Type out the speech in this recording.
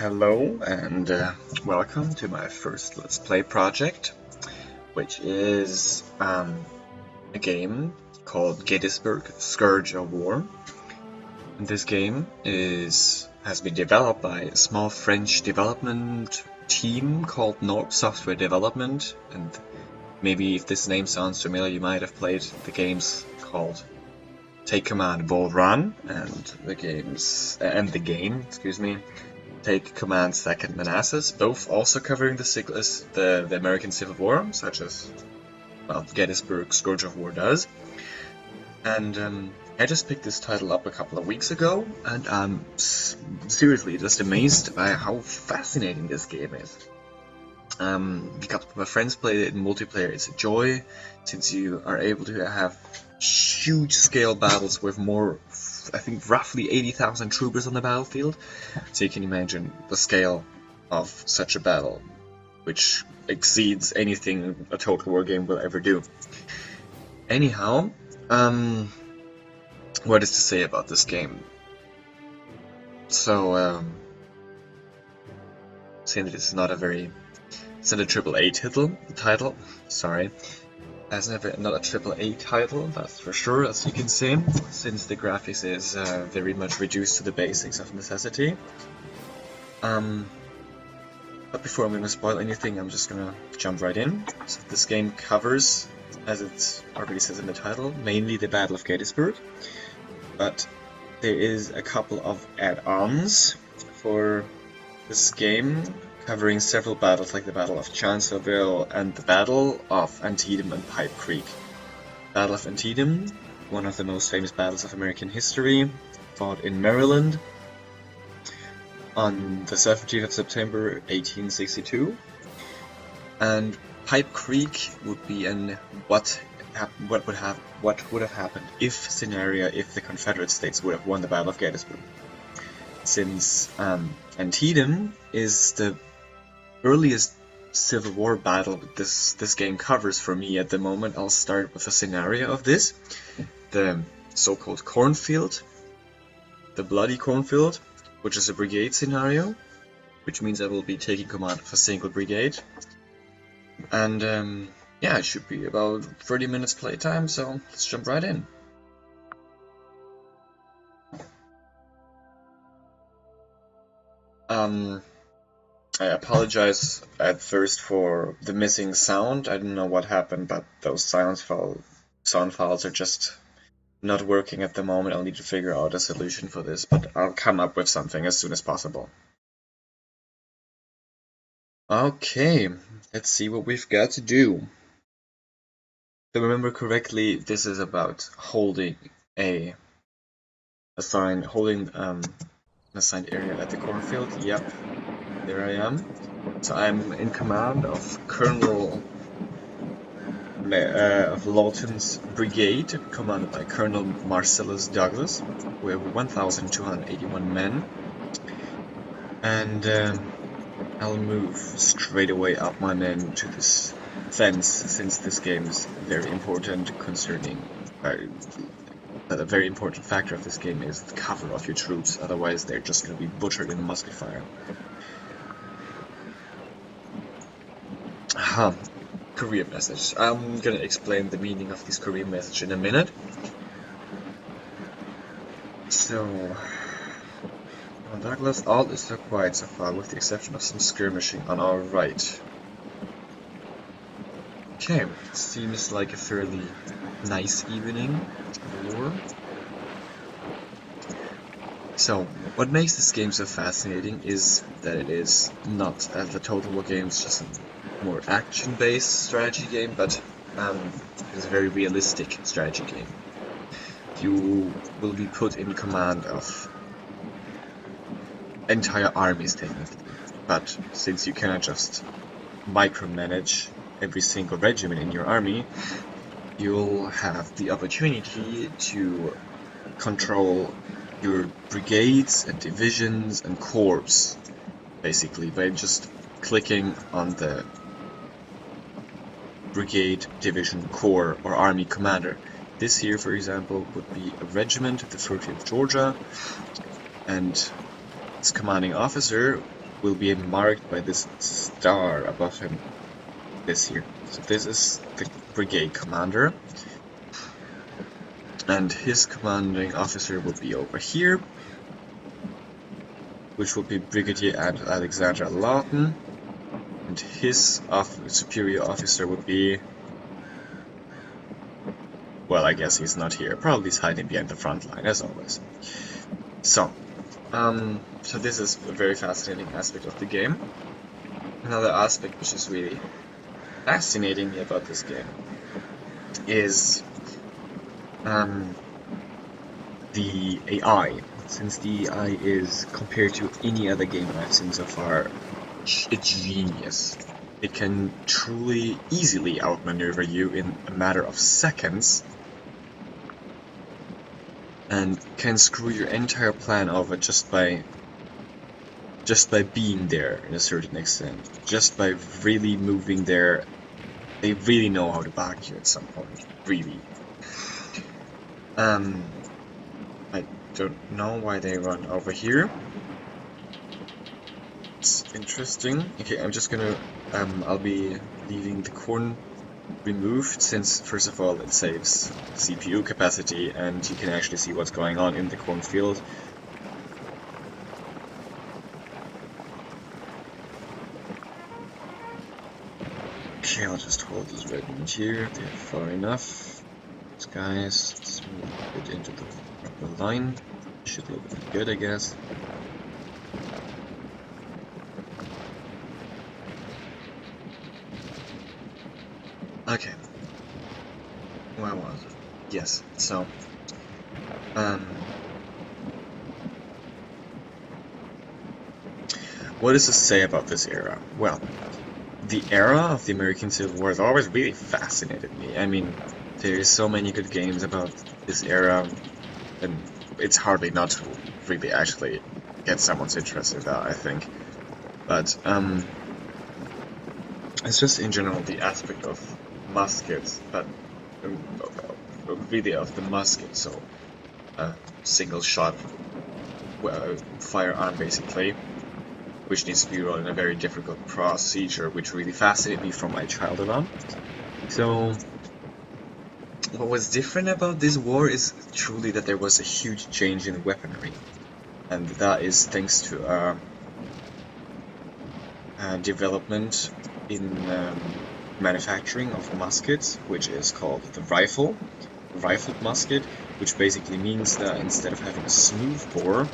Hello and welcome to my first Let's Play project, which is a game called Gettysburg, Scourge of War. And this game has been developed by a small French development team called Norp Software Development, and maybe if this name sounds familiar you might have played the games called Take Command, Bull Run, and the game, Take Command, Second Manassas, both also covering the American Civil War, such as, well, Gettysburg, Scourge of War does. And I just picked this title up a couple of weeks ago, and I'm seriously just amazed by how fascinating this game is. A couple of my friends played it in multiplayer. It's a joy, since you are able to have huge scale battles with I think roughly 80,000 troopers on the battlefield. So you can imagine the scale of such a battle, which exceeds anything a Total War game will ever do. Anyhow, what is to say about this game? So, saying that it's not a AAA title, sorry. As not a AAA title, that's for sure, as you can see, since the graphics is very much reduced to the basics of necessity. But before I'm going to spoil anything, I'm just going to jump right in. So this game covers, as it already says in the title, mainly the Battle of Gettysburg, but there is a couple of add-ons for this game, covering several battles like the Battle of Chancellorsville and the Battle of Antietam and Pipe Creek. Battle of Antietam, one of the most famous battles of American history, fought in Maryland on the 17th of September 1862. And Pipe Creek would be what would have happened if scenario if the Confederate States would have won the Battle of Gettysburg. Since Antietam is the earliest Civil War battle this game covers for me at the moment, I'll start with a scenario of this. The so-called cornfield, the Bloody Cornfield, which is a brigade scenario, which means I will be taking command of a single brigade. And yeah, it should be about 30 minutes playtime, so let's jump right in. I apologize at first for the missing sound. I don't know what happened, but those sound files are just not working at the moment. I'll need to figure out a solution for this, but I'll come up with something as soon as possible. Okay, let's see what we've got to do. If I remember correctly, this is about holding an assigned area at the cornfield. Yep. There I am. So I'm in command of Colonel of Lawton's brigade, commanded by Colonel Marcellus Douglas. We have 1,281 men, and I'll move straight away up my men to this fence, since this game is very important concerning. A very important factor of this game is the cover of your troops. Otherwise, they're just going to be butchered in the musket fire. Career message. I'm gonna explain the meaning of this career message in a minute. So, Douglas, all is so quiet so far, with the exception of some skirmishing on our right. Okay, seems like a fairly nice evening of war. So, what makes this game so fascinating is that it is not, as the Total War games, just a more action-based strategy game, but it's a very realistic strategy game. You will be put in command of entire armies, technically, but since you cannot just micromanage every single regiment in your army, you'll have the opportunity to control your brigades and divisions and corps, basically, by just clicking on the brigade, division, corps, or army commander. This here, for example, would be a regiment, the 30th Georgia, and its commanding officer will be marked by this star above him, this here. So this is the brigade commander, and his commanding officer will be over here, which will be Brigadier Alexander Lawton, and his superior officer would be, well, I guess he's not here. Probably he's hiding behind the front line, as always. So this is a very fascinating aspect of the game. Another aspect which is really fascinating me about this game is the AI. Since the AI is, compared to any other game I've seen so far, a genius. It can truly easily outmaneuver you in a matter of seconds, and can screw your entire plan over just by being there in a certain extent. Just by really moving there, they really know how to back you at some point. Really. I don't know why they run over here. It's interesting. Okay, I'm just gonna I'll be leaving the corn removed, since first of all it saves CPU capacity and you can actually see what's going on in the cornfield. Okay, I'll just hold this regiment here. They're far enough. These guys, let's move a bit into the proper line. Should look good, I guess. Okay. Where was it? Yes, so what does this say about this era? Well, the era of the American Civil War has always really fascinated me. I mean, there's so many good games about this era, and it's hardly not to really actually get someone's interest in that, I think. But it's just in general the aspect of muskets, but really of the musket, so single shot firearm basically, which needs to be run in a very difficult procedure, which really fascinated me from my childhood on. So what was different about this war is truly that there was a huge change in weaponry, and that is thanks to development in manufacturing of muskets, which is called the rifled musket, which basically means that instead of having a smooth bore,